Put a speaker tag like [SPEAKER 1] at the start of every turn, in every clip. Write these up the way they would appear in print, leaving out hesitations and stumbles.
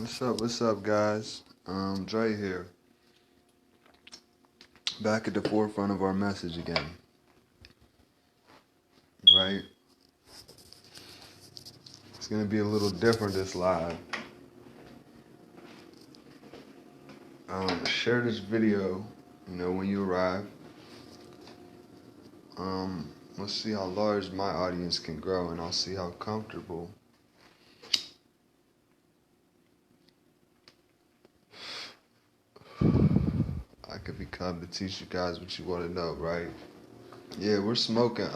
[SPEAKER 1] What's up, guys? Dre here. Back at the forefront of our message again. Right? It's gonna be a little different this live. Share this video, when you arrive. Let's see how large my audience can grow, and I'll see how comfortable I could become to teach you guys what you want to know, right? Yeah, we're smoking.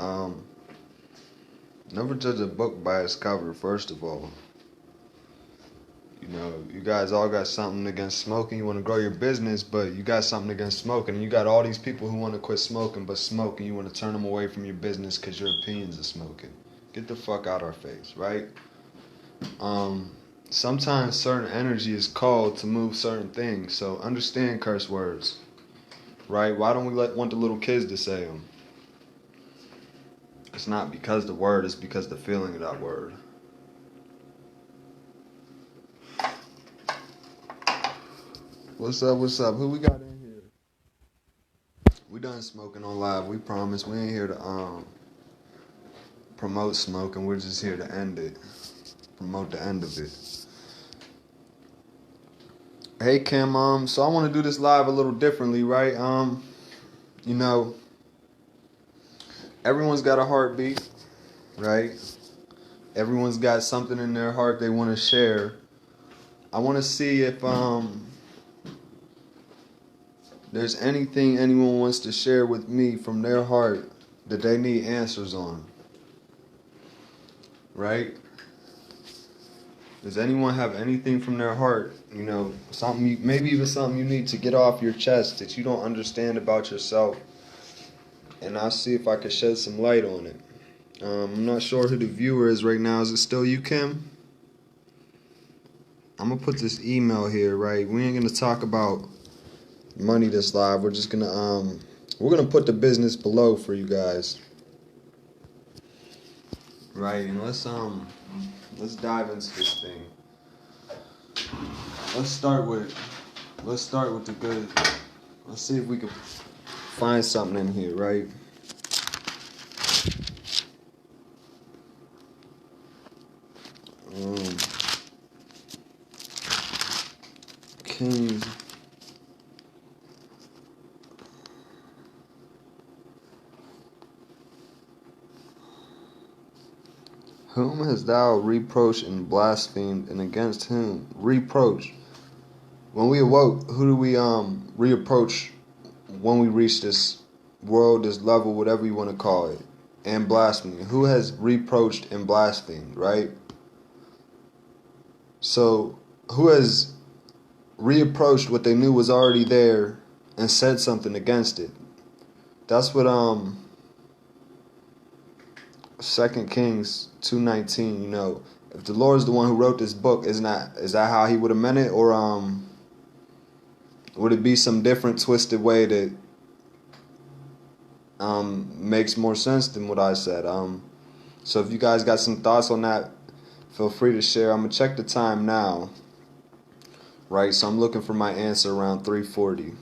[SPEAKER 1] Never judge a book by its cover, first of all. You guys all got something against smoking. You want to grow your business, but you got something against smoking. And you got all these people who want to quit smoking, but smoking. You want to turn them away from your business because your opinions of smoking. Get the fuck out our face, right? Sometimes certain energy is called to move certain things. So understand curse words, right? Why don't we want the little kids to say them? It's not because the word, it's because the feeling of that word. What's up? Who we got in here? We done smoking on live, we promise. We ain't here to promote smoking, we're just here to end it. Promote the end of it. Hey Kim, so I want to do this live a little differently, right? Everyone's got a heartbeat, right? Everyone's got something in their heart they want to share. I want to see if there's anything anyone wants to share with me from their heart that they need answers on. Right? Does anyone have anything from their heart? Something, maybe even something you need to get off your chest that you don't understand about yourself. And I'll see if I can shed some light on it. I'm not sure who the viewer is right now. Is it still you, Kim? I'm going to put this email here, right? We ain't going to talk about money this live. We're just gonna we're gonna put the business below for you guys, right? And let's dive into this thing. Let's start with the good. Let's see if we can find something in here, right? King. Whom hast thou reproached and blasphemed, and against whom? Reproach. When we awoke, who do we reapproach when we reach this world, this level, whatever you want to call it, and blasphemy? Who has reproached and blasphemed, right? So, who has reapproached what they knew was already there and said something against it? That's what 2 Kings 2:19, if the Lord is the one who wrote this book, is that how he would have meant it? Or would it be some different twisted way that makes more sense than what I said? So if you guys got some thoughts on that, feel free to share. I'm going to check the time now, right? So I'm looking for my answer around 3:40.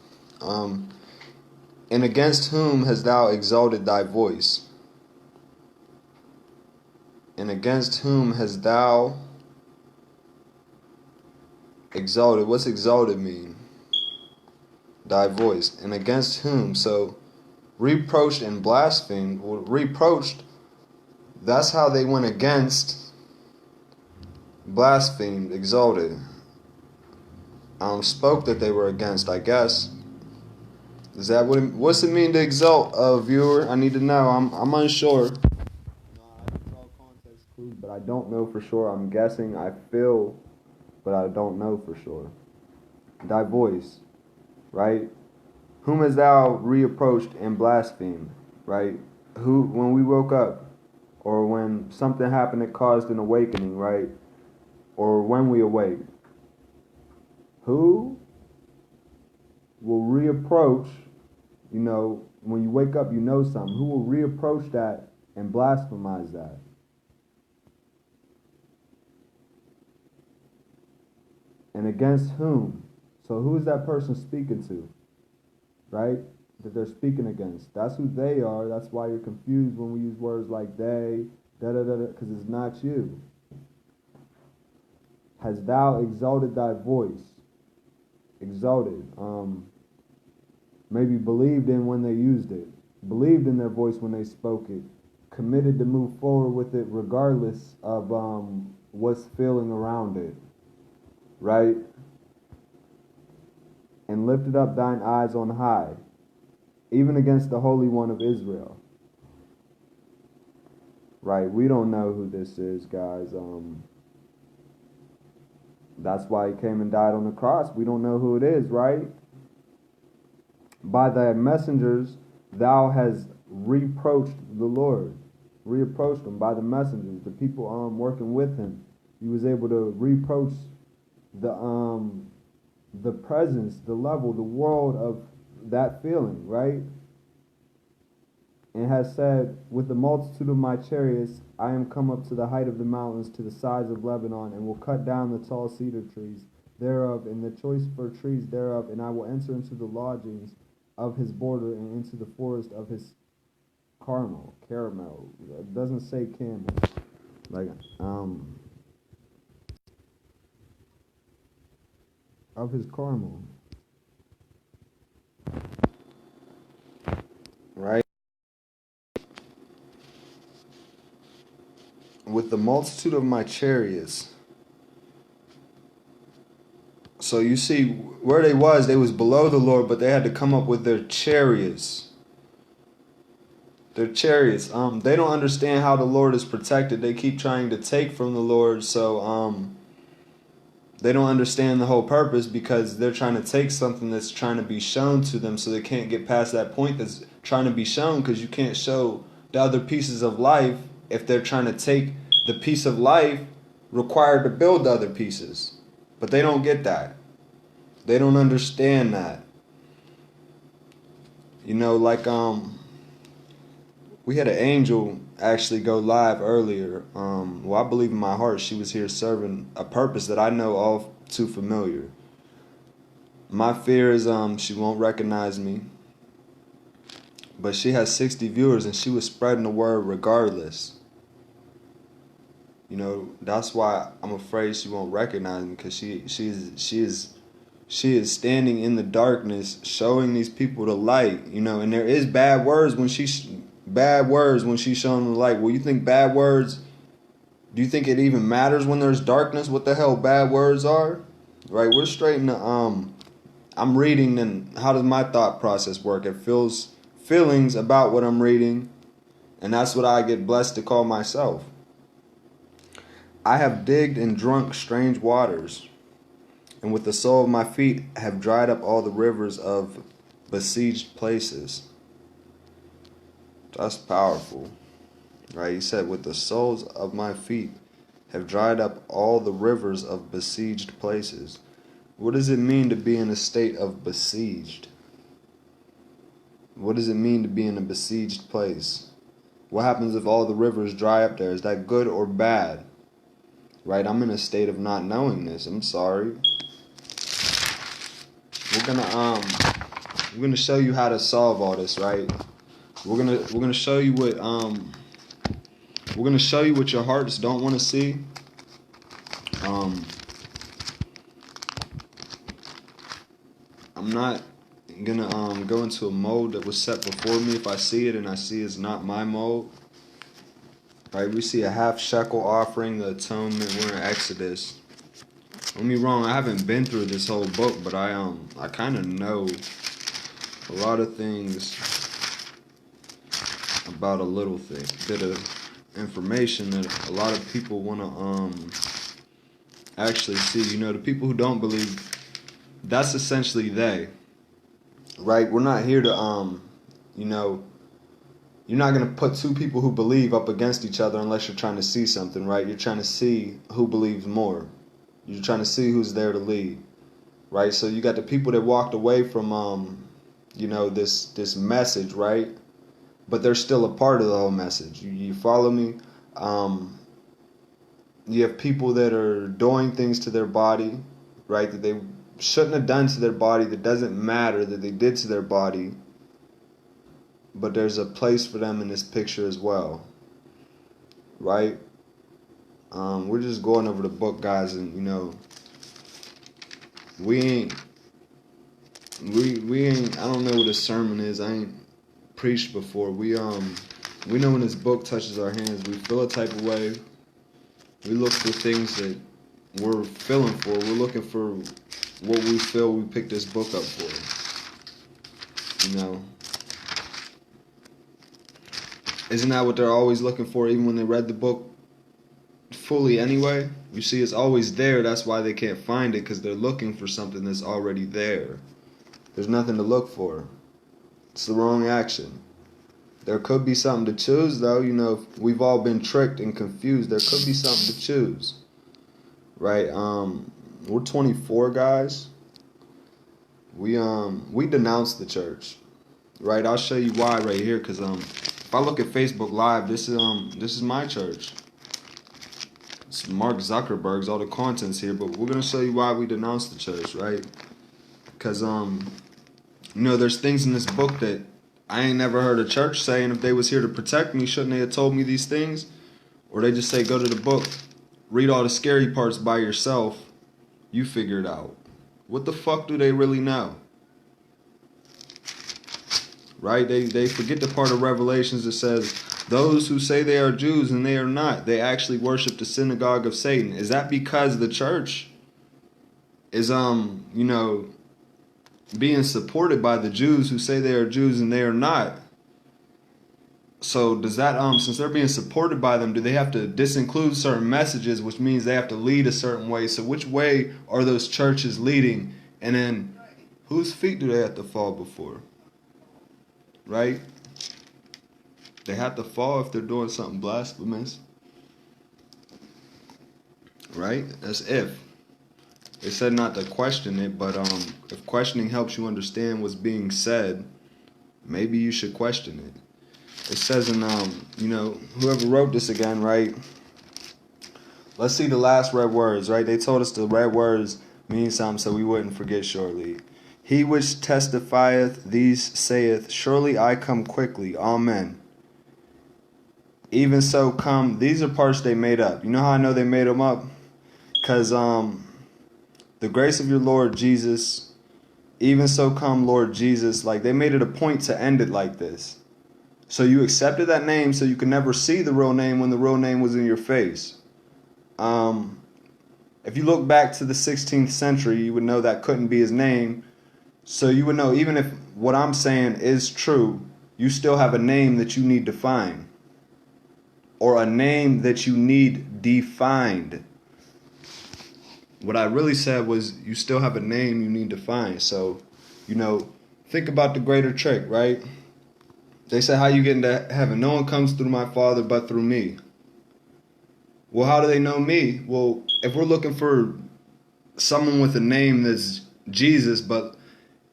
[SPEAKER 1] And against whom hast thou exalted thy voice? And against whom hast thou exalted? What's exalted mean? Thy voice. And against whom? So, reproached and blasphemed. Well, reproached, that's how they went against. Blasphemed, exalted. Spoke that they were against, I guess. Is that what's it mean to exalt, viewer? I need to know. I'm unsure. But I don't know for sure. I'm guessing. I feel, but I don't know for sure. Thy voice, right? Whom hast thou reapproached and blasphemed, right? Who, when we woke up, or when something happened that caused an awakening, right? Or when we awake, who will reapproach? When you wake up, something. Who will reapproach that and blasphemize that? And And against whom? So who is that person speaking to? Right? That they're speaking against. That's who they are. That's why you're confused when we use words like they, da-da-da-da, because it's not you. Has thou exalted thy voice? Exalted. Maybe believed in when they used it. Believed in their voice when they spoke it. Committed to move forward with it regardless of what's feeling around it. Right? And lifted up thine eyes on high, even against the Holy One of Israel. Right? We don't know who this is, guys. That's why he came and died on the cross. We don't know who it is, right? By thy messengers thou hast reproached the Lord. Reapproached him by the messengers, the people working with him. He was able to reproach the presence, the level, the world of that feeling, right? And has said, with the multitude of my chariots, I am come up to the height of the mountains, to the sides of Lebanon, and will cut down the tall cedar trees thereof, and the choice fir trees thereof, and I will enter into the lodgings of his border, and into the forest of his caramel. It doesn't say camel. Like, of his caramel. Right? With the multitude of my chariots. So you see, where they was below the Lord, but they had to come up with their chariots. Their chariots. They don't understand how the Lord is protected. They keep trying to take from the Lord, so they don't understand the whole purpose, because they're trying to take something that's trying to be shown to them, so they can't get past that point that's trying to be shown, because you can't show the other pieces of life if they're trying to take the piece of life required to build the other pieces. But they don't get that. They don't understand that. You know, like we had an angel actually go live earlier. Well, I believe in my heart she was here serving a purpose that I know all too familiar. My fear is she won't recognize me. But she has 60 viewers and she was spreading the word regardless. You know, that's why I'm afraid she won't recognize me, because she is standing in the darkness, showing these people the light. You know, and there is bad words when she's showing them the light. Well, you think bad words? Do you think it even matters when there's darkness? What the hell bad words are? Right? We're straight in the I'm reading, and how does my thought process work? It feels feelings about what I'm reading, and that's what I get blessed to call myself. I have digged and drunk strange waters, and with the sole of my feet have dried up all the rivers of besieged places. That's powerful, right? He said, with the soles of my feet have dried up all the rivers of besieged places. What does it mean to be in a state of besieged? What does it mean to be in a besieged place? What happens if all the rivers dry up there? Is that good or bad? Right? I'm in a state of not knowing this. I'm sorry. We're gonna show you how to solve all this, right? We're gonna show you what your hearts don't want to see. I'm not gonna go into a mold that was set before me. If I see it and I see it's not my mold. Right, we see a half shekel offering, the atonement. We're in Exodus. Don't get me wrong, I haven't been through this whole book, but I kind of know a lot of things about a little thing, bit of information that a lot of people want to actually see. You know, the people who don't believe, that's essentially they. Right? We're not here to you know, you're not going to put two people who believe up against each other unless you're trying to see something, right? You're trying to see who believes more. You're trying to see who's there to lead, right? So you got the people that walked away from, you know, this message, right? But they're still a part of the whole message. You follow me? You have people that are doing things to their body, right, that they shouldn't have done to their body, that doesn't matter, that they did to their body. But there's a place for them in this picture as well, right? We're just going over the book, guys, and we ain't. I don't know what a sermon is. I ain't preached before. We know when this book touches our hands, we feel a type of way. We look for things that we're feeling for. We're looking for what we feel we picked this book up for. Isn't that what they're always looking for, even when they read the book fully anyway? You see, it's always there. That's why they can't find it, because they're looking for something that's already there. There's nothing to look for. It's the wrong action. There could be something to choose, though. We've all been tricked and confused. There could be something to choose, right? We're 24, guys. We denounce the church, right? I'll show you why right here, because if I look at Facebook Live, this is my church. It's Mark Zuckerberg's, all the content's here, but we're gonna show you why we denounce the church, right? Because there's things in this book that I ain't never heard a church say, and if they was here to protect me, shouldn't they have told me these things? Or they just say, go to the book, read all the scary parts by yourself, you figure it out. What the fuck do they really know? Right? They forget the part of Revelations that says, those who say they are Jews and they are not, they actually worship the synagogue of Satan. Is that because the church is, being supported by the Jews who say they are Jews and they are not? So does that, since they're being supported by them, do they have to disinclude certain messages, which means they have to lead a certain way? So which way are those churches leading? And then whose feet do they have to fall before? Right? They have to fall if they're doing something blasphemous. Right? That's if. They said not to question it, but if questioning helps you understand what's being said, maybe you should question it. It says in, whoever wrote this again, right? Let's see the last red words, right? They told us the red words mean something so we wouldn't forget shortly. He which testifieth these saith, surely I come quickly. Amen. Even so come. These are parts they made up. You know how I know they made them up? Because the grace of your Lord Jesus, even so come Lord Jesus. Like, they made it a point to end it like this. So you accepted that name so you could never see the real name when the real name was in your face. If you look back to the 16th century, you would know that couldn't be his name. So you would know, even if what I'm saying is true, you still have a name that you need to find. Or a name that you need defined. What I really said was, you still have a name you need to find. So, think about the greater trick, right? They say, how you get into heaven? No one comes through my Father but through me. Well, how do they know me? Well, if we're looking for someone with a name that's Jesus, but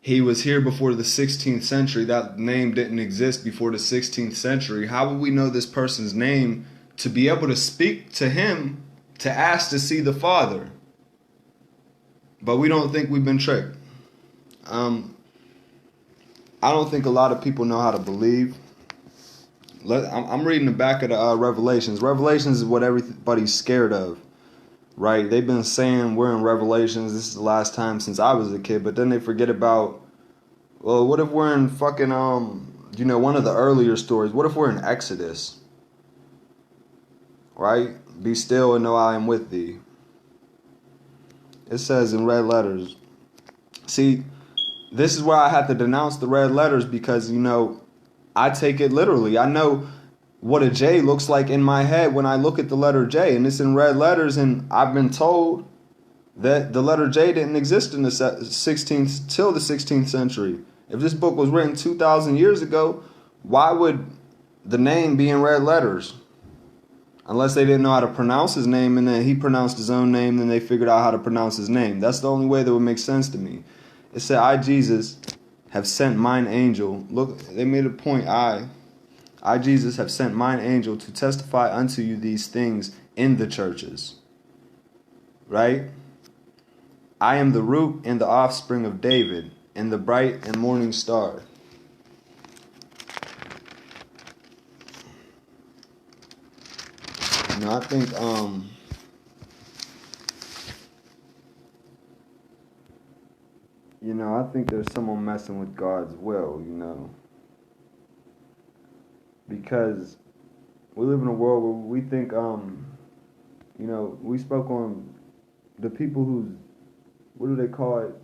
[SPEAKER 1] he was here before the 16th century, that name didn't exist before the 16th century, how would we know this person's name to be able to speak to him, to ask to see the Father? But we don't think we've been tricked. I don't think a lot of people know how to believe. I'm reading the back of the Revelations. Revelations is what everybody's scared of, right? They've been saying we're in Revelations. This is the last time since I was a kid. But then they forget about, well, what if we're in fucking, one of the earlier stories? What if we're in Exodus? Right? Be still and know I am with thee. It says in red letters. See, this is where I have to denounce the red letters because, I take it literally. I know what a J looks like in my head when I look at the letter J, and it's in red letters, and I've been told that the letter J didn't exist in the 16th till the 16th century. If this book was written 2,000 years ago, why would the name be in red letters? Unless they didn't know how to pronounce his name, and then he pronounced his own name, and they figured out how to pronounce his name. That's the only way that would make sense to me. It said, I, Jesus, have sent mine angel. Look, they made a point. I, Jesus, have sent mine angel to testify unto you these things in the churches. Right? I am the root and the offspring of David, and the bright and morning star. I think I think there's someone messing with God's will, because we live in a world where we think we spoke on the people who's, what do they call it?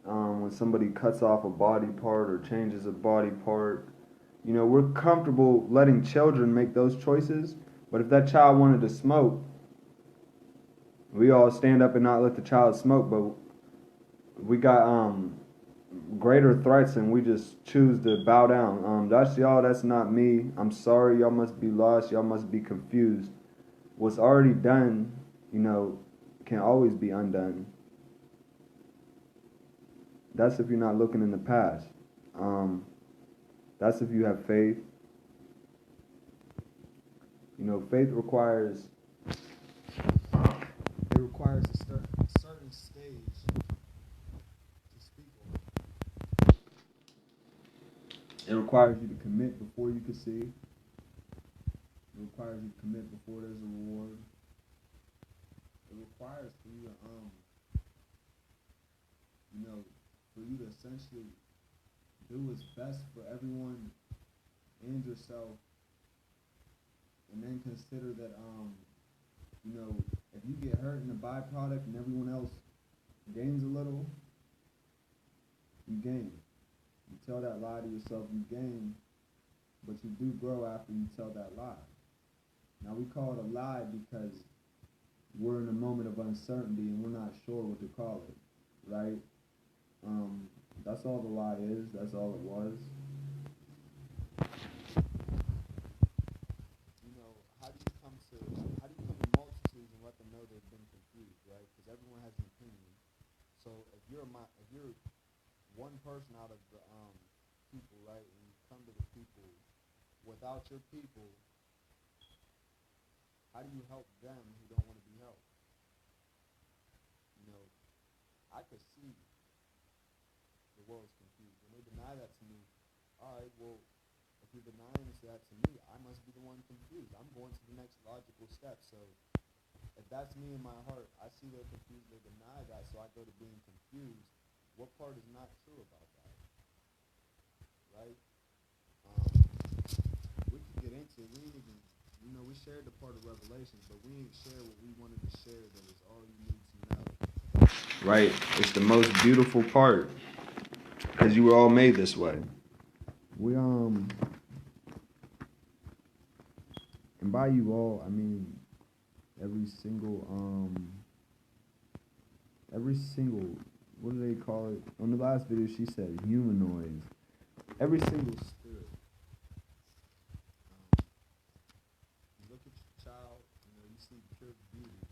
[SPEAKER 1] When somebody cuts off a body part or changes a body part, we're comfortable letting children make those choices. But if that child wanted to smoke, we all stand up and not let the child smoke. But we got greater threats and we just choose to bow down. That's y'all. That's not me. I'm sorry. Y'all must be lost. Y'all must be confused. What's already done, can always be undone. That's if you're not looking in the past. That's if you have faith. Faith requires a certain stage to speak on. It requires you to commit before you can see. It requires you to commit before there's a reward. It requires for you to for you to essentially do what's best for everyone and yourself, and then consider that if you get hurt in the byproduct and everyone else gains a little, you gain. You tell that lie to yourself, you gain, but you do grow after you tell that lie. Now we call it a lie because we're in a moment of uncertainty and we're not sure what to call it, right? That's all the lie is. That's all it was. How do you come to multitudes and let them know they've been confused, right? Because everyone has an opinion. So if you're one person out of the people, right, and you come to the people without your people, how do you help them who don't want to be helped? I could see the world's confused. When they deny that to me, all right, well, if you're denying that to me, I must be the one confused. I'm going to the next logical step. So if that's me in my heart, I see they're confused, they deny that, so I go to being confused. What part is not true about that? Right? We could get into it. We ain't even, we shared the part of Revelations, but we ain't shared what we wanted to share that is all you need to know. Right? It's the most beautiful part. Because you were all made this way. We, and by you all, I mean, every single, what do they call it? On the last video, she said humanoids. Every single spirit. You look at your child, you see pure beauty.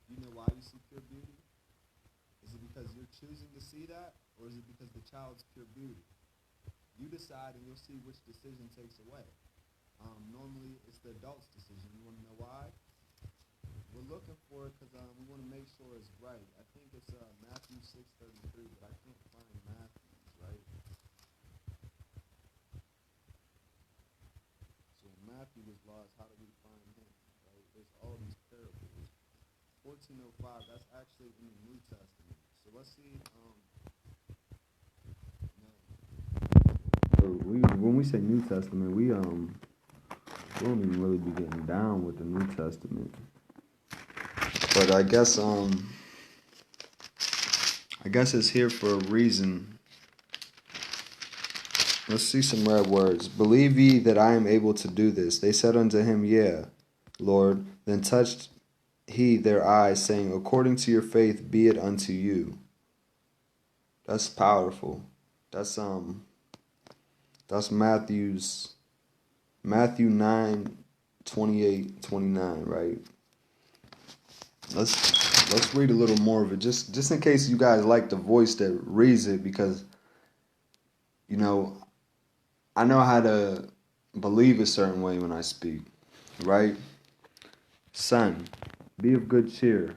[SPEAKER 1] You know why you see pure beauty? Is it because you're choosing to see that? Or is it because the child's pure beauty? You decide and you'll see which decision takes away. Normally, it's the adult's decision. You want to know why? We're looking for it because we want to make sure it's right. I think it's Matthew 6:33, but I can't find Matthew's, right? So when Matthew was lost, how do we find him, right? There's all these parables. 14:05, that's actually in the New Testament. So let's see, when we say New Testament, we don't even really be getting down with the New Testament. But I guess it's here for a reason. Let's see some red words. Believe ye that I am able to do this? They said unto him, Yea, Lord. Then touched he their eyes, saying, According to your faith be it unto you. That's powerful. That's Matthew 9:28-29, right? Let's read a little more of it, just in case you guys like the voice that reads it, because I know how to believe a certain way when I speak, right? Son, be of good cheer.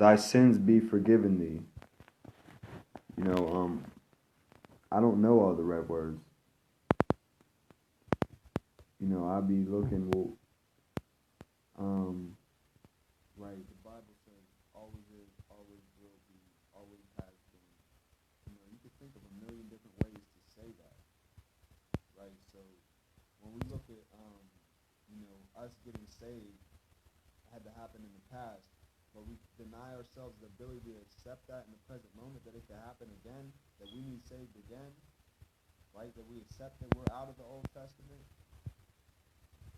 [SPEAKER 1] thy sins be forgiven thee. You know, I don't know all the red words. You know, I be looking, right, the Bible says, always is, always will be, always has been. You know, you could think of a million different ways to say that, right? So, when we look at, you know, us getting saved, had to happen in the past, but we deny ourselves the ability to accept that in the present moment, that it could happen again, that we need saved again, right? That we accept that we're out of the Old Testament.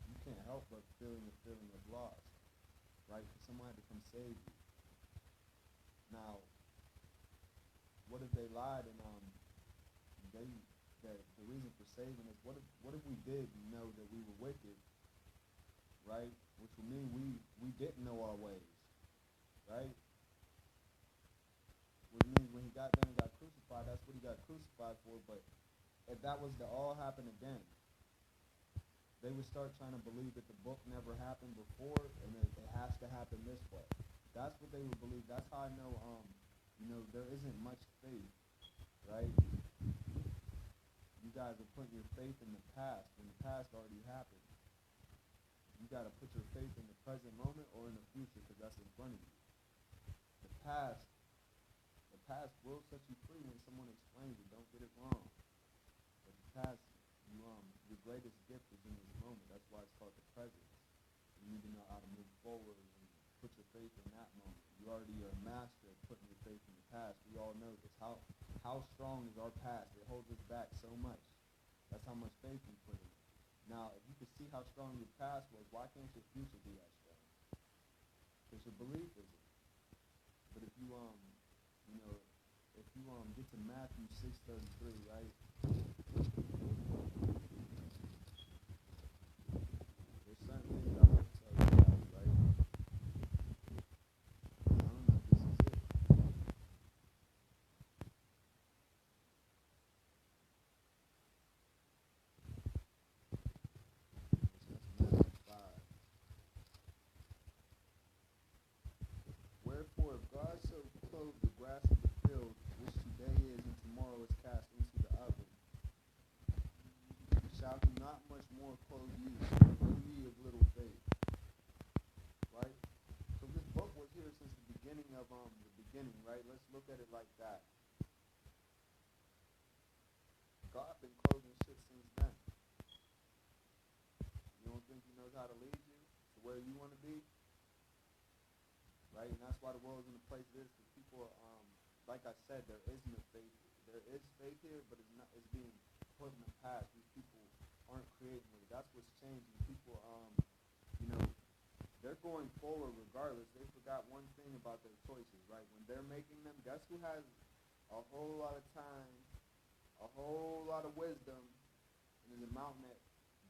[SPEAKER 1] You can't help but feeling the feeling of loss, right? Because someone had to come save you. Now, what if they lied and the reason for saving us? What if we did know that we were wicked, right? Which would mean we didn't know our ways, right? Which means when he got done and got crucified, that's what he got crucified for. But if that was to all happen again, they would start trying to believe that the book never happened before and it has to happen this way. That's what they would believe. That's how I know, you know, there isn't much faith, right? You guys are putting your faith in the past when the past already happened. You got to put your faith in the present moment or in the future because that's in front of you. The past will set you free when someone explains it. Don't get it wrong. But the past, your greatest gift is in this moment. That's why it's called the present. You need to know how to move forward and put your faith in that moment. You already are a master of putting your faith in the past. We all know this. How strong is our past? It holds us back so much. That's how much faith you put in it. Now, if you can see how strong your past was, why can't your future be that strong? Because your belief isn't. But if you get to Matthew 6:33, right? There's certain things I want to tell you guys, right? I don't know if this is it. That's Matthew 5. Wherefore, if God so clothe the grass of the field, which today is and tomorrow is cast into the oven, shall he not much more clothe you, O ye of little faith? Right? So this book was here since the beginning of the beginning, right? Let's look at it like that. God been closing shit since then. You don't think he knows how to lead you to where you want to be? Right? And that's why the world's in the place it is, because people, like I said, there is no faith. There is faith here, but it's being put in the past. These people aren't creating it. That's what's changing. People, you know, they're going forward regardless. They forgot one thing about their choices, right? When they're making them, guess who has a whole lot of time, a whole lot of wisdom, and is a mountain that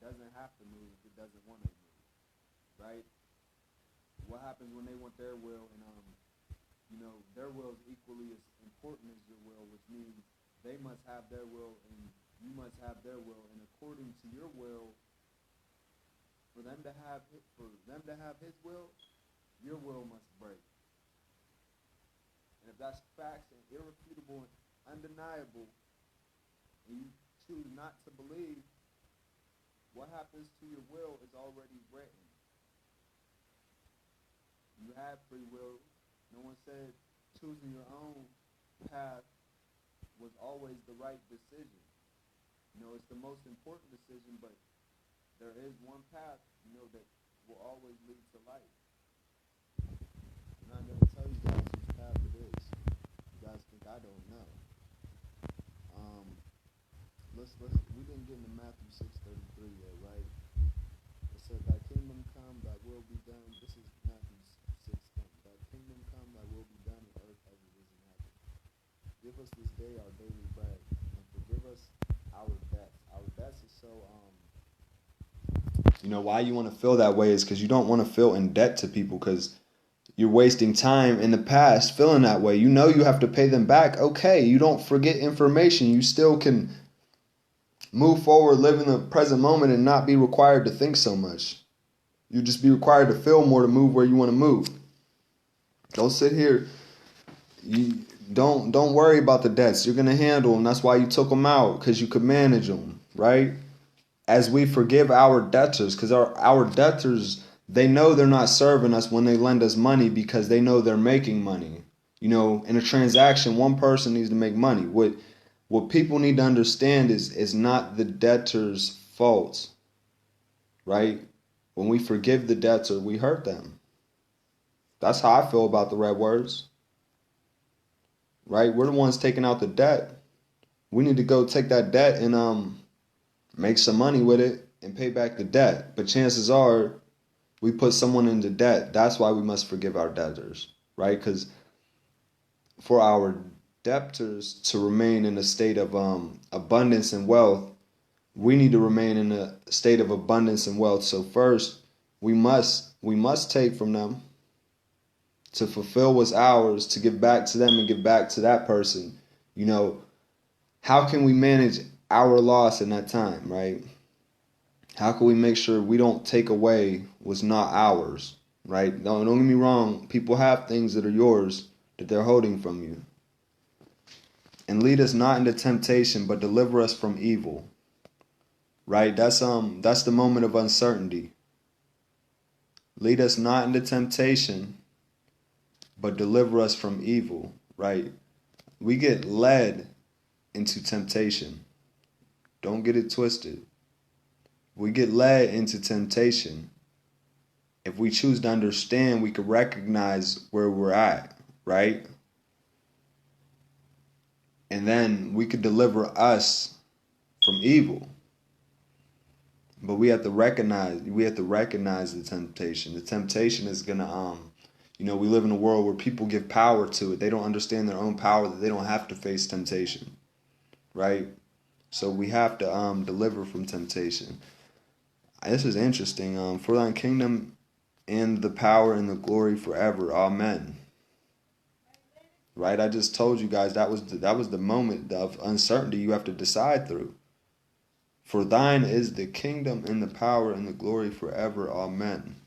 [SPEAKER 1] doesn't have to move if it doesn't want to move, right? What happens when they want their will, and you know, their will is equally as important as your will, which means they must have their will and you must have their will, and according to your will, for them to have his will, your will must break. And if that's facts and irrefutable and undeniable, and you choose not to believe, what happens to your will is already written. You have free will. No one said choosing your own path was always the right decision. You know, it's the most important decision, but there is one path, you know, that will always lead to life. I'm not going to tell you guys whose path it is. You guys think I don't know. We didn't get into Matthew 6:33 yet, right? It said, "Thy kingdom come, thy will be done." This is Matthew 6:10. "Thy kingdom come, thy will be done in earth as it is in heaven. Give us this day our daily bread, and forgive us our debts." Our debts is so, you know, why you want to feel that way is because you don't want to feel in debt to people, because you're wasting time in the past feeling that way. You know you have to pay them back. Okay, you don't forget information. You still can move forward, live in the present moment, and not be required to think so much. You just be required to feel more to move where you want to move. Don't sit here. You don't worry about the debts. You're gonna handle them. That's why you took them out, because you could manage them, right? As we forgive our debtors, because our debtors, they know they're not serving us when they lend us money, because they know they're making money. You know, in a transaction, one person needs to make money. What people need to understand is not the debtor's fault, right? When we forgive the debtor, we hurt them. That's how I feel about the red words, right? We're the ones taking out the debt. We need to go take that debt and make some money with it and pay back the debt. But chances are we put someone into debt. That's why we must forgive our debtors, right? Because for our debtors to remain in a state of abundance and wealth, we need to remain in a state of abundance and wealth. So first, we must take from them to fulfill what's ours, to give back to them and give back to that person. You know, how can we manage our loss in that time, right? How can we make sure we don't take away what's not ours, right? Don't get me wrong. People have things that are yours that they're holding from you. And lead us not into temptation, but deliver us from evil, right? That's the moment of uncertainty. Lead us not into temptation, but deliver us from evil, right? We get led into temptation. Don't get it twisted. We get led into temptation. If we choose to understand, we can recognize where we're at, right? And then we could deliver us from evil. But we have to recognize the temptation. The temptation is gonna we live in a world where people give power to it. They don't understand their own power, that they don't have to face temptation, right? So we have to deliver from temptation. This is interesting. For thine kingdom and the power and the glory forever. Amen. Right? I just told you guys that was the moment of uncertainty you have to decide through. For thine is the kingdom and the power and the glory forever. Amen.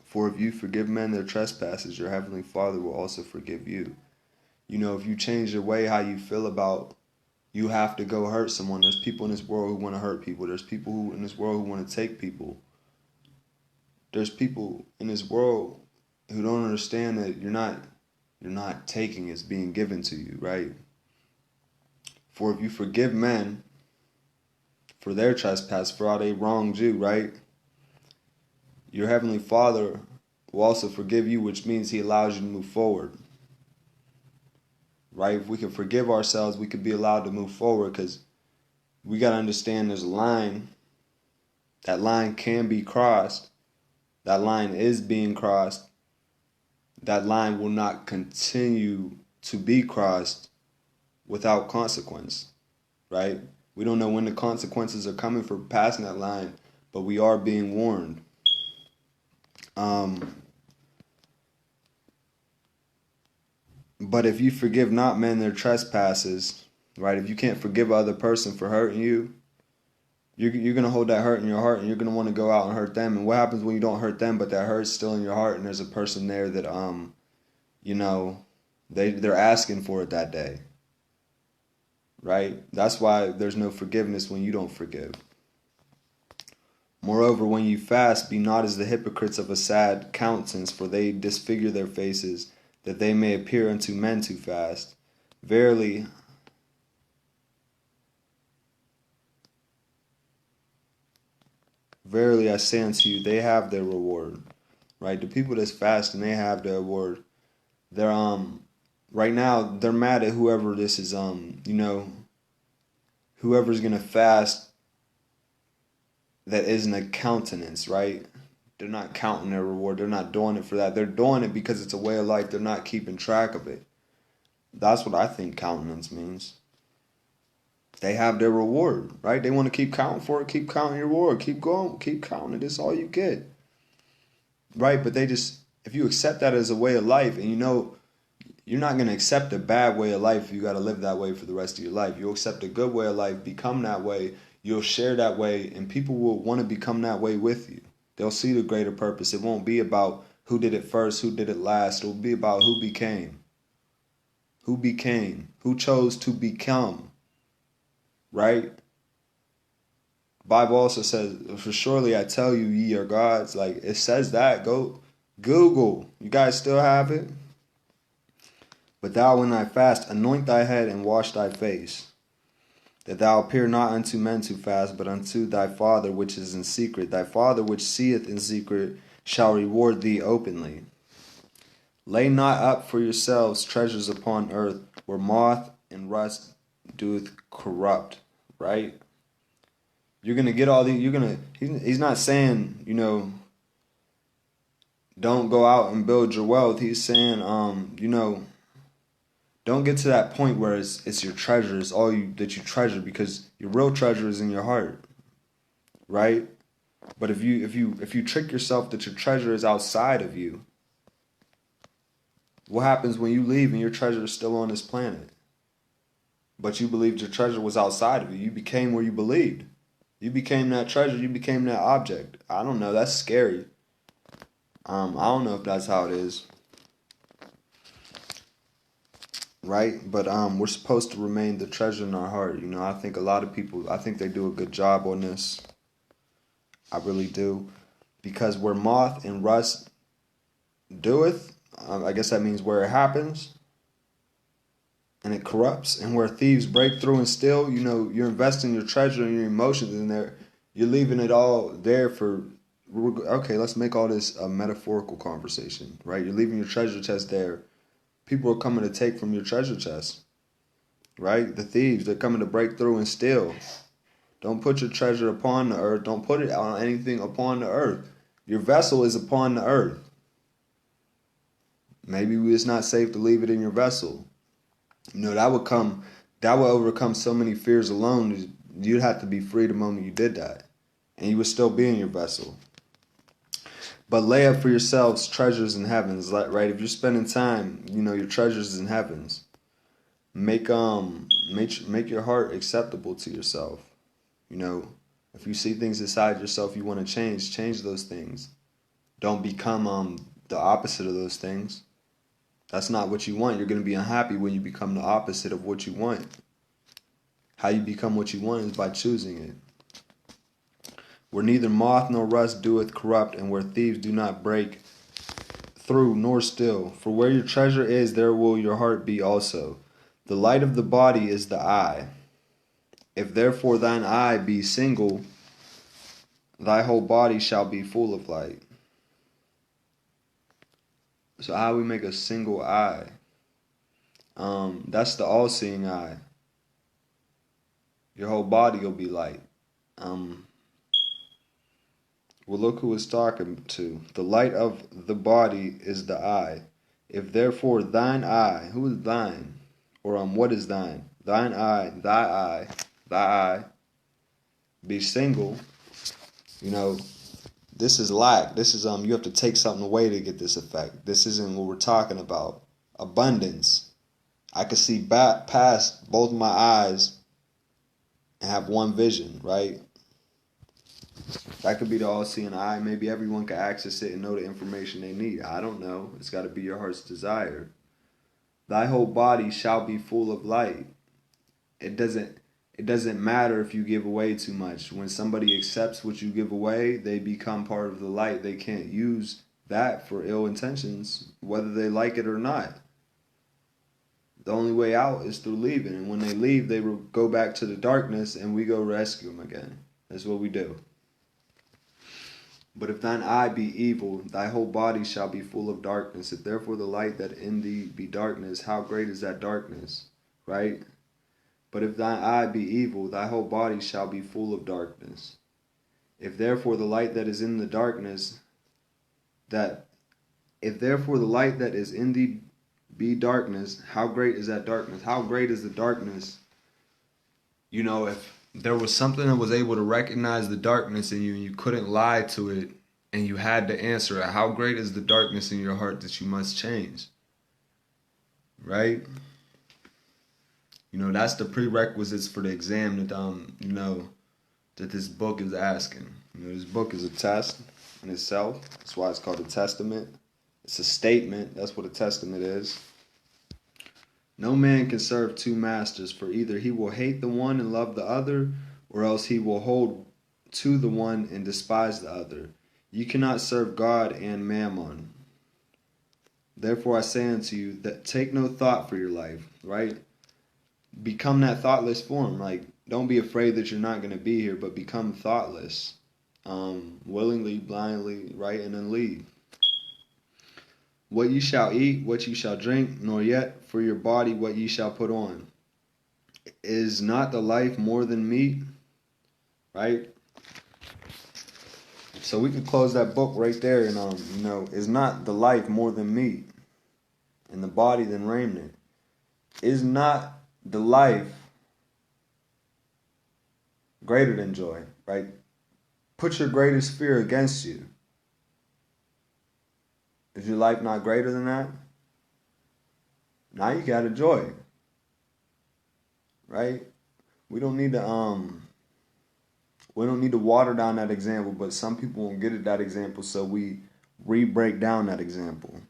[SPEAKER 1] For if you forgive men their trespasses, your heavenly Father will also forgive you. You know, if you change your way, how you feel about you have to go hurt someone. There's people in this world who want to hurt people. There's people in this world who want to take people. There's people in this world who don't understand that you're not taking, it's being given to you, right? For if you forgive men for their trespass, for how they wronged you, right? Your heavenly Father will also forgive you, which means he allows you to move forward. Right? If we can forgive ourselves, we could be allowed to move forward, because we got to understand there's a line. That line can be crossed. That line is being crossed. That line will not continue to be crossed without consequence. Right? We don't know when the consequences are coming for passing that line, but we are being warned. But if you forgive not men their trespasses, right? If you can't forgive other person for hurting you, you're going to hold that hurt in your heart, and you're going to want to go out and hurt them. And what happens when you don't hurt them, but that hurt's still in your heart, and there's a person there that, they're asking for it that day, right? That's why there's no forgiveness when you don't forgive. Moreover, when you fast, be not as the hypocrites of a sad countenance, for they disfigure their faces, that they may appear unto men to fast. Verily, I say unto you, they have their reward. Right? The people that's fasting, they have their reward. They're right now they're mad at whoever this is whoever's gonna fast that isn't a countenance, right? They're not counting their reward. They're not doing it for that. They're doing it because it's a way of life. They're not keeping track of it. That's what I think countenance means. They have their reward, right? They want to keep counting for it. Keep counting your reward. Keep going. Keep counting it. It's all you get. Right? But if you accept that as a way of life, and you're not going to accept a bad way of life, you got to live that way for the rest of your life. You'll accept a good way of life, become that way. You'll share that way, and people will want to become that way with you. They'll see the greater purpose. It won't be about who did it first, who did it last. It will be about who became. Who became. Who chose to become. Right? The Bible also says, for surely I tell you, ye are gods. Like, it says that. Go Google. You guys still have it? But thou, when I fast, anoint thy head and wash thy face, that thou appear not unto men to fast, but unto thy Father which is in secret. Thy Father which seeth in secret shall reward thee openly. Lay not up for yourselves treasures upon earth, where moth and rust doeth corrupt. Right? You're gonna get all these. He's not saying, don't go out and build your wealth. He's saying, don't get to that point where it's your treasure, it's all that you treasure, because your real treasure is in your heart, right? But if you trick yourself that your treasure is outside of you, what happens when you leave and your treasure is still on this planet? But you believed your treasure was outside of you. You became where you believed. You became that treasure. You became that object. I don't know. That's scary. I don't know if that's how it is. Right? But we're supposed to remain the treasure in our heart. I think a lot of people, I think they do a good job on this. I really do. Because where moth and rust doeth, I guess that means where it happens and it corrupts, and where thieves break through and steal, you're investing your treasure and your emotions in there. You're leaving it all there for, okay, let's make all this a metaphorical conversation, right? You're leaving your treasure chest there. People are coming to take from your treasure chest, right? The thieves, they're coming to break through and steal. Don't put your treasure upon the earth. Don't put it on anything upon the earth. Your vessel is upon the earth. Maybe it's not safe to leave it in your vessel. That would overcome so many fears alone. You'd have to be free the moment you did that, and you would still be in your vessel. But lay up for yourselves treasures in heavens, right? If you're spending time, your treasures in heavens. Make your heart acceptable to yourself. If you see things inside yourself you want to change those things. Don't become the opposite of those things. That's not what you want. You're going to be unhappy when you become the opposite of what you want. How you become what you want is by choosing it. Where neither moth nor rust doeth corrupt, and where thieves do not break through nor steal. For where your treasure is, there will your heart be also. The light of the body is the eye. If therefore thine eye be single, thy whole body shall be full of light. So how we make a single eye? That's the all-seeing eye. Your whole body will be light. Well, look who it's talking to. The light of the body is the eye. If therefore thine eye, who is thine? Or what is thine? Thine eye, thy eye, be single. This is lack. This is you have to take something away to get this effect. This isn't what we're talking about. Abundance. I could see past both my eyes and have one vision, right? That could be the all-seeing eye. Maybe everyone can access it and know the information they need. I don't know. It's got to be your heart's desire. Thy whole body shall be full of light. It doesn't matter if you give away too much. When somebody accepts what you give away, they become part of the light. They can't use that for ill intentions, whether they like it or not. The only way out is through leaving. And when they leave, they will go back to the darkness, and we go rescue them again. That's what we do. But if thine eye be evil, thy whole body shall be full of darkness. If therefore the light that in thee be darkness, how great is that darkness? Right? But if thine eye be evil, thy whole body shall be full of darkness. If therefore the light that is in the darkness, if therefore the light that is in thee be darkness, how great is that darkness? How great is the darkness? If there was something that was able to recognize the darkness in you and you couldn't lie to it and you had to answer it, how great is the darkness in your heart that you must change? Right? That's the prerequisites for the exam that that this book is asking. This book is a test in itself. That's why it's called a testament. It's a statement. That's what a testament is. No man can serve two masters, for either he will hate the one and love the other, or else he will hold to the one and despise the other. You cannot serve God and mammon. Therefore I say unto you that take no thought for your life, right? Become that thoughtless form. Like, don't be afraid that you're not going to be here, but become thoughtless. Willingly, blindly, right? And then leave. What ye shall eat, what ye shall drink, nor yet for your body what ye shall put on. Is not the life more than meat? Right? So we could close that book right there and is not the life more than meat, and the body than raiment? Is not the life greater than joy? Right? Put your greatest fear against you. Is your life not greater than that? Now you got a joy. Right? We don't need to water down that example, but some people won't get it that example, so we re-break down that example.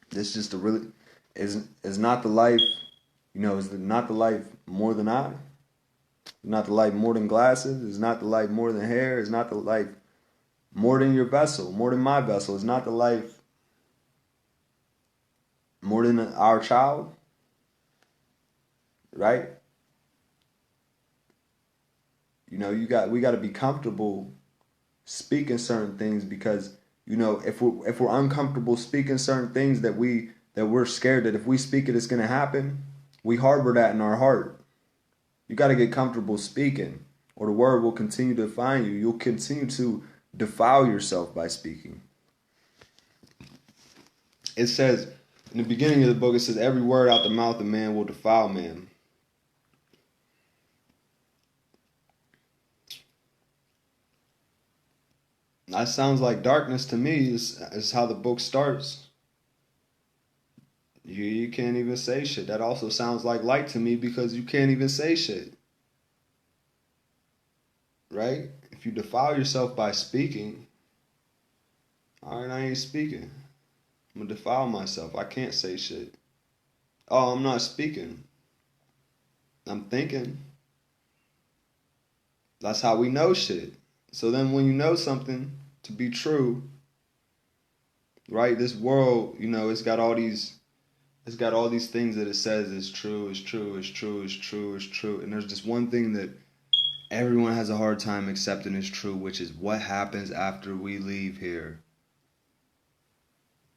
[SPEAKER 1] This just is not the life, is not the life more than eye? Is not the life more than glasses? Is not the life more than hair? Is not the life more than your vessel, more than my vessel? Is not the life more than our child? Right? We got to be comfortable speaking certain things, because if we're uncomfortable speaking certain things that we're scared that if we speak it, it's going to happen, we harbor that in our heart. You got to get comfortable speaking, or the word will continue to define you. You'll continue to defile yourself by speaking. It says in the beginning of the book, it says every word out the mouth of man will defile man. That sounds like darkness to me, is how the book starts. You can't even say shit. That also sounds like light to me, because you can't even say shit. Right? If you defile yourself by speaking, alright, I ain't speaking. I'm gonna defile myself. I can't say shit. Oh, I'm not speaking. I'm thinking. That's how we know shit. So then when you know something to be true, right, this world, it's got all these things that it says is true, is true, is true, is true, is true. And there's just one thing that everyone has a hard time accepting is true, which is what happens after we leave here.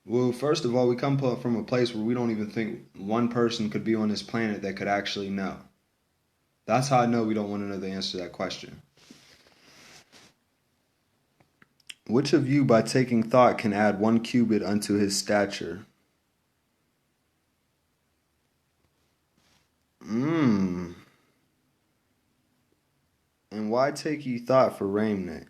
[SPEAKER 1] Well, first of all, we come from a place where we don't even think one person could be on this planet that could actually know. That's how I know we don't want to know the answer to that question. Which of you by taking thought can add 1 cubit unto his stature? And why take ye thought for raiment?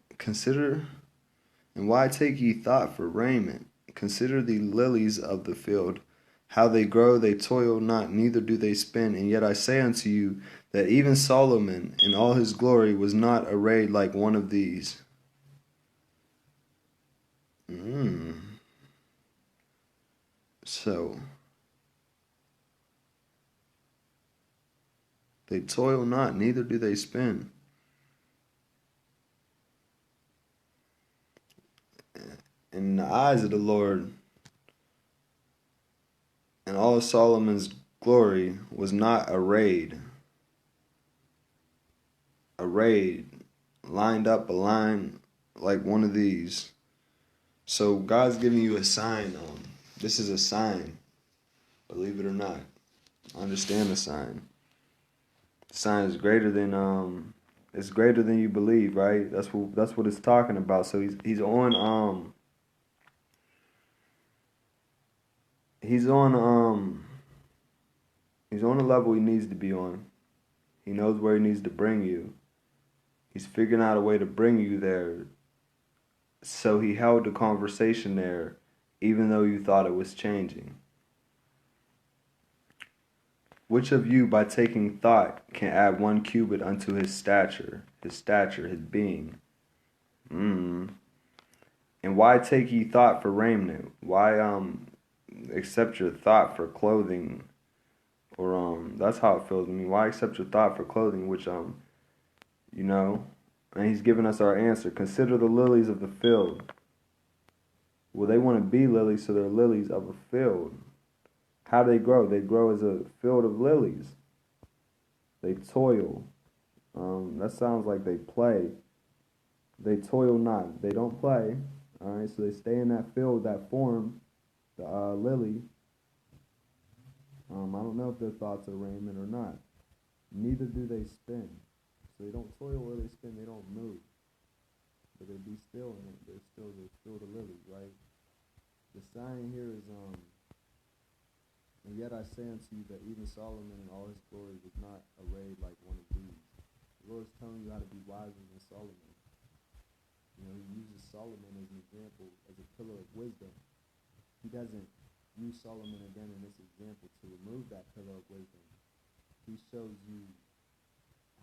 [SPEAKER 1] And why take ye thought for raiment? Consider the lilies of the field, how they grow, they toil not, neither do they spin. And yet I say unto you, that even Solomon in all his glory was not arrayed like one of these. So, they toil not, neither do they spin. In the eyes of the Lord, and all of Solomon's glory was not arrayed, lined up a line like one of these. So God's giving you a sign. This is a sign, believe it or not. Understand the sign. The sign is greater than it's greater than you believe, right? That's what it's talking about. So he's on the level he needs to be on. He knows where he needs to bring you. He's figuring out a way to bring you there. So he held the conversation there, even though you thought it was changing. Which of you, by taking thought, can add 1 cubit unto his stature, his being? And why take ye thought for raiment? Why accept your thought for clothing? Or that's how it feels to me. Why accept your thought for clothing, which you know, and he's giving us our answer. Consider the lilies of the field. Well, they want to be lilies, so they're lilies of a field. How do they grow? They grow as a field of lilies. They toil. That sounds like they play. They toil not. They don't play. All right, so they stay in that field, that form, the lily. I don't know if their thoughts are raiment or not. Neither do they spin. So they don't toil or they spin. They don't move. But they be still in it. They're still the lilies, right? The sign here is and yet I say unto you that even Solomon in all his glory was not arrayed like one of these. The Lord is telling you how to be wiser than Solomon. You know, he uses Solomon as an example, as a pillar of wisdom. He doesn't use Solomon again in this example to remove that pillar of wisdom. He shows you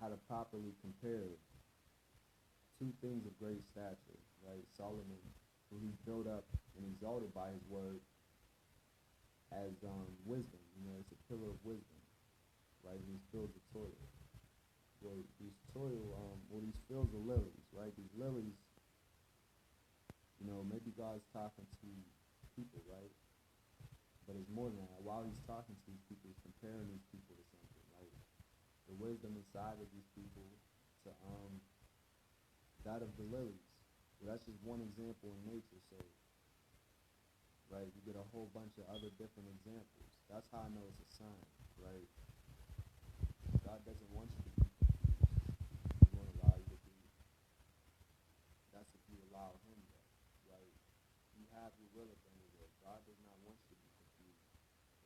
[SPEAKER 1] how to properly compare two things of great stature, right? Solomon, who he's built up and exalted by his word, as wisdom. You know, it's a pillar of wisdom, right? And he's filled with toil. Well, these fields of lilies, right? These lilies, you know, maybe God's talking to people, right? But it's more than that. While he's talking to these people, he's comparing these people to something, right? The wisdom inside of these people to that of the lilies. Well, that's just one example in nature, so right, you get a whole bunch of other different examples. That's how I know it's a sign, right? God doesn't want you to be confused. He won't allow you to be. That's if you allow him though, right? You have your will at the end of the day. God does not want you to be confused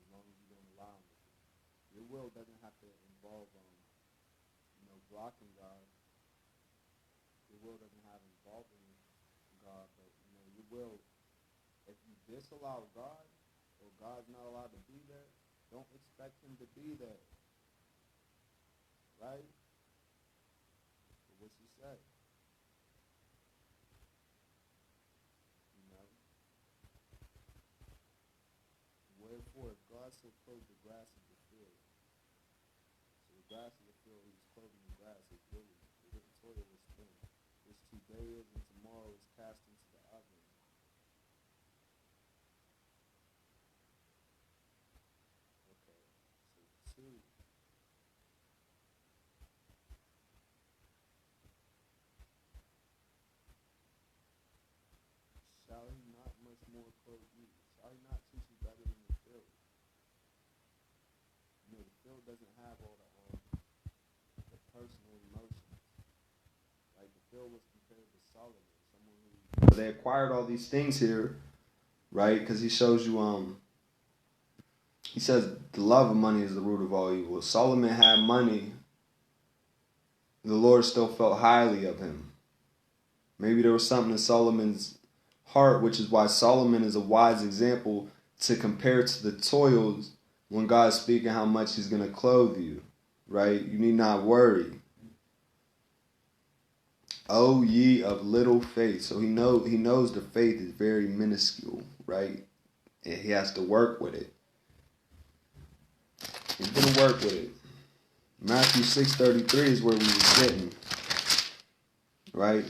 [SPEAKER 1] as long as you don't allow him to be. Your will doesn't have to involve blocking God. Your will doesn't have involvement in God, but your will, if you disallow God or God's not allowed to be there, don't expect him to be there. Right? But what you say? Wherefore, if God so clothed the grass of the field, so the grass of the field, he was clothing the grass as lilies. It didn't toil or spin, which today is and tomorrow is cast into the oven. Okay, so 2. Shall he not much more clothe you? Shall he not teach you better than the field? The field doesn't have all the personal emotions. Like the field was compared to Solomon, someone who they acquired all these things here, right? Because he shows you he says the love of money is the root of all evil. If Solomon had money, the Lord still felt highly of him. Maybe there was something in Solomon's heart, which is why Solomon is a wise example to compare to the toils when God's speaking how much he's going to clothe you, right? You need not worry. O ye of little faith. So he knows the faith is very minuscule, right? And he has to work with it. He's going to work with it. Matthew 6:33 is where we were sitting, right?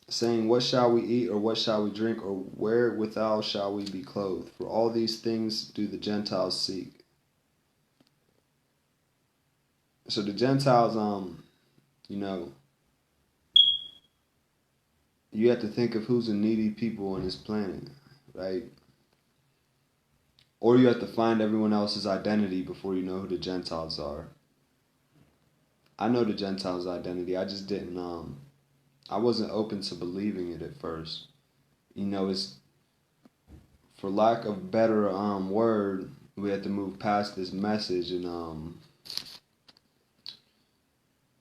[SPEAKER 1] Saying, what shall we eat, or what shall we drink, or wherewithal shall we be clothed? For all these things do the Gentiles seek. So the Gentiles, you have to think of who's a needy people on this planet, right? Or you have to find everyone else's identity before you know who the Gentiles are. I know the Gentiles' identity. I just didn't, I wasn't open to believing it at first. It's, for lack of better word, we had to move past this message and,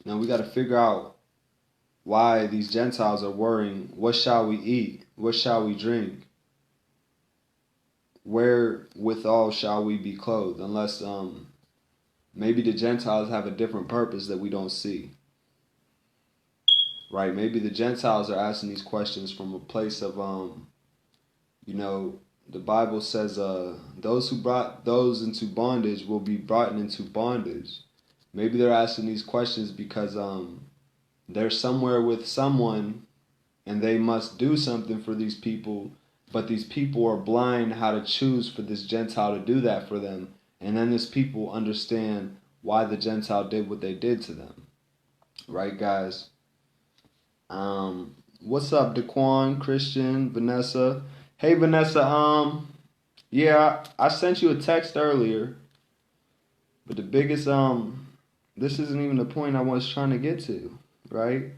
[SPEAKER 1] we got to figure out why these Gentiles are worrying, what shall we eat? What shall we drink? Wherewithal shall we be clothed? Unless maybe the Gentiles have a different purpose that we don't see. right? Maybe the Gentiles are asking these questions from a place of, the Bible says, those who brought those into bondage will be brought into bondage. Maybe they're asking these questions because they're somewhere with someone and they must do something for these people, but these people are blind how to choose for this Gentile to do that for them. And then these people understand why the Gentile did what they did to them. Right, guys? What's up, Daquan, Christian, Vanessa? Hey, Vanessa, yeah, I sent you a text earlier, but the biggest, this isn't even the point I was trying to get to, right?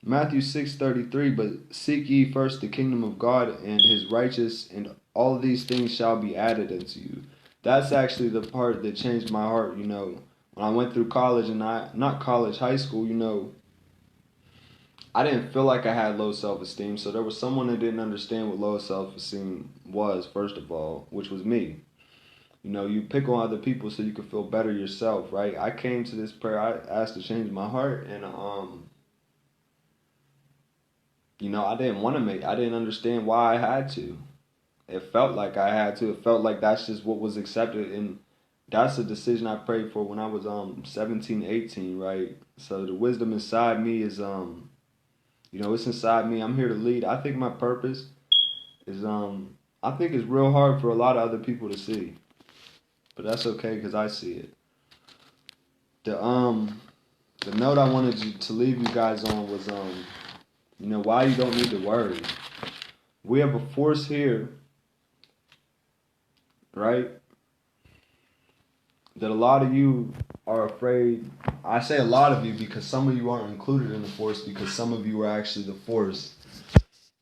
[SPEAKER 1] Matthew 6:33, but seek ye first the kingdom of God and his righteousness, and all these things shall be added unto you. That's actually the part that changed my heart, when I went through college and high school, I didn't feel like I had low self-esteem, so there was someone that didn't understand what low self-esteem was, first of all, which was me. You pick on other people so you can feel better yourself, right? I came to this prayer, I asked to change my heart, and I didn't understand why I had to. It felt like I had to. It felt like that's just what was accepted, and that's a decision I prayed for when I was 17, 18, right? So the wisdom inside me is it's inside me. I'm here to lead. I think my purpose is I think it's real hard for a lot of other people to see. But that's okay because I see it. The note I wanted to leave you guys on was why you don't need to worry. We have a force here, right? That a lot of you are afraid. I say a lot of you because some of you aren't included in the force because some of you are actually the force.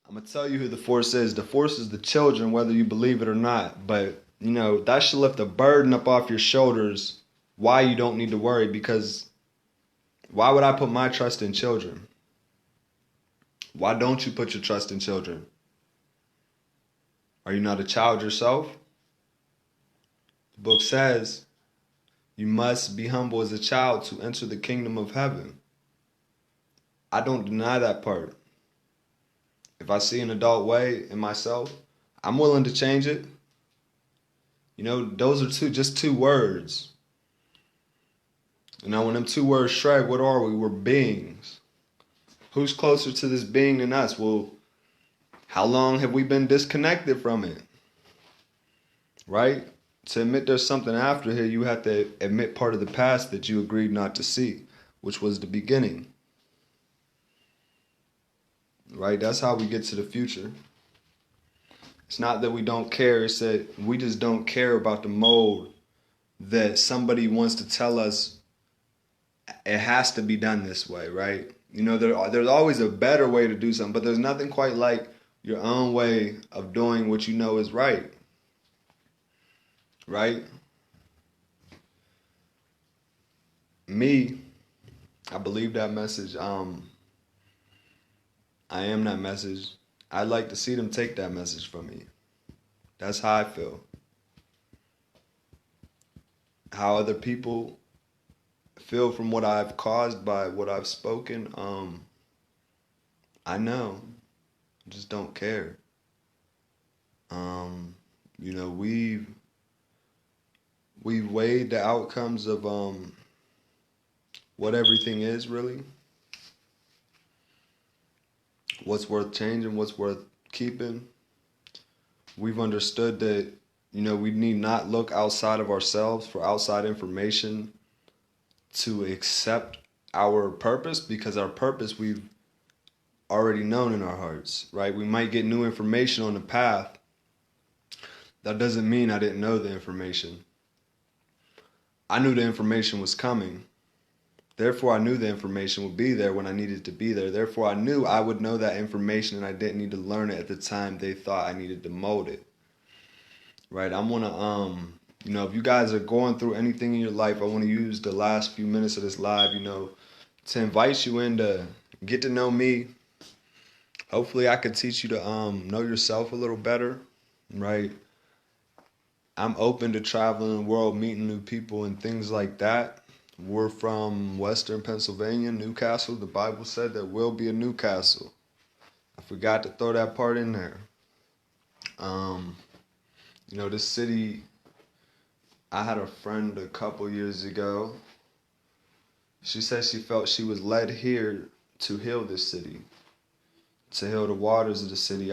[SPEAKER 1] I'm going to tell you who the force is. The force is the children, whether you believe it or not. But, that should lift a burden up off your shoulders why you don't need to worry, because why would I put my trust in children? Why don't you put your trust in children? Are you not a child yourself? The book says you must be humble as a child to enter the kingdom of heaven. I don't deny that part. If I see an adult way in myself, I'm willing to change it. Those are just two words. When them two words shrug, what are we? We're beings. Who's closer to this being than us? Well, how long have we been disconnected from it? Right? To admit there's something after here, you have to admit part of the past that you agreed not to see, which was the beginning. Right? That's how we get to the future. It's not that we don't care, it's that we just don't care about the mold that somebody wants to tell us it has to be done this way, right? There's always a better way to do something, but there's nothing quite like your own way of doing what you know is right. Right? Me, I believe that message. I am that message. I'd like to see them take that message from me. That's how I feel. How other people feel from what I've caused by what I've spoken, I know. I just don't care. We've weighed the outcomes of what everything is really. What's worth changing, what's worth keeping. We've understood that, we need not look outside of ourselves for outside information to accept our purpose, because our purpose we've already known in our hearts, right? We might get new information on the path. That doesn't mean I didn't know the information. I knew the information was coming. Therefore, I knew the information would be there when I needed to be there. Therefore, I knew I would know that information and I didn't need to learn it at the time they thought I needed to mold it. Right? I want to, if you guys are going through anything in your life, I want to use the last few minutes of this live, to invite you in to get to know me. Hopefully, I could teach you to know yourself a little better, right? I'm open to traveling the world, meeting new people and things like that. We're from Western Pennsylvania, Newcastle. The Bible said there will be a Newcastle. I forgot to throw that part in there. This city, I had a friend a couple years ago. She said she felt she was led here to heal this city, to heal the waters of the city.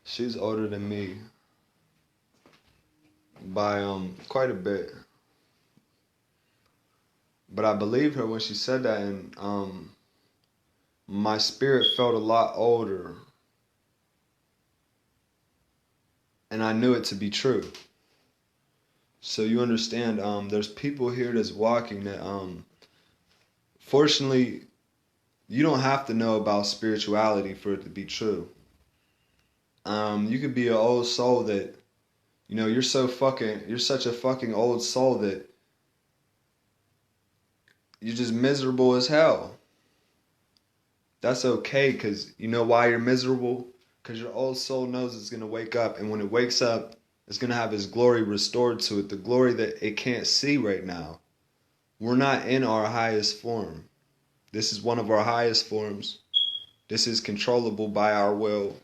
[SPEAKER 1] She's older than me by quite a bit. But I believed her when she said that, and my spirit felt a lot older. And I knew it to be true. So you understand, there's people here that's walking that, fortunately, you don't have to know about spirituality for it to be true. You could be an old soul that, you're such a fucking old soul that you're just miserable as hell. That's okay, because you know why you're miserable? Because your old soul knows it's going to wake up, and when it wakes up, it's going to have His glory restored to it, the glory that it can't see right now. We're not in our highest form. This is one of our highest forms. This is controllable by our will.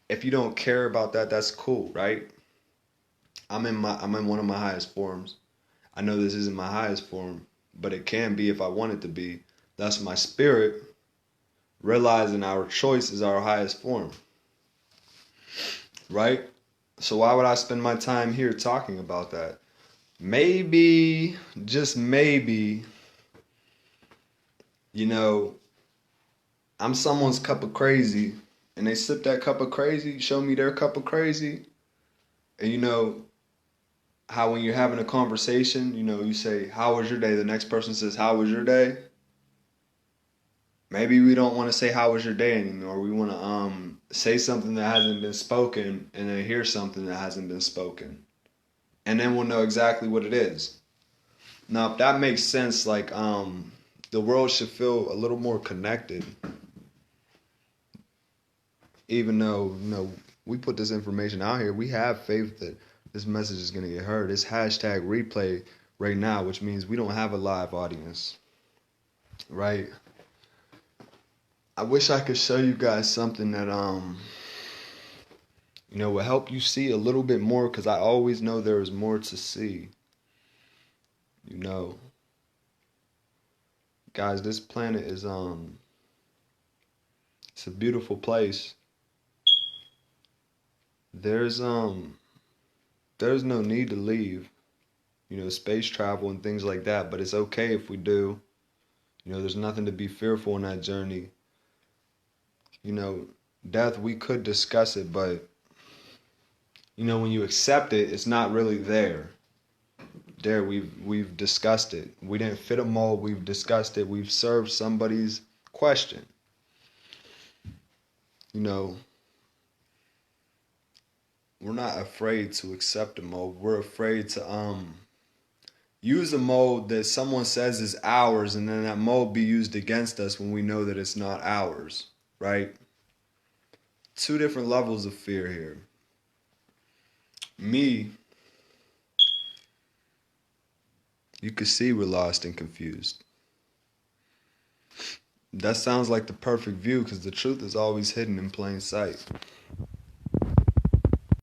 [SPEAKER 1] If you don't care about that, that's cool, right? I'm in one of my highest forms. I know this isn't my highest form, but it can be if I want it to be. That's my spirit realizing our choice is our highest form. Right? So why would I spend my time here talking about that? Maybe, just maybe, I'm someone's cup of crazy, and they sip that cup of crazy, show me their cup of crazy, and how when you're having a conversation, you say, how was your day? The next person says, how was your day? Maybe we don't want to say, how was your day anymore. We want to say something that hasn't been spoken and then hear something that hasn't been spoken. And then we'll know exactly what it is. Now, if that makes sense, like the world should feel a little more connected. Even though, we put this information out here, we have faith that this message is going to get heard. It's hashtag replay right now, which means we don't have a live audience. Right? I wish I could show you guys something that, will help you see a little bit more, because I always know there is more to see. Guys, this planet is, it's a beautiful place. There's no need to leave, space travel and things like that, but it's okay if we do. There's nothing to be fearful in that journey. Death, we could discuss it, but, when you accept it, it's not really there. We've discussed it. We didn't fit a mold, we've discussed it. We've served somebody's question. We're not afraid to accept a mold. We're afraid to use a mold that someone says is ours, and then that mold be used against us when we know that it's not ours. Right? Two different levels of fear here. Me, you could see we're lost and confused. That sounds like the perfect view, because the truth is always hidden in plain sight.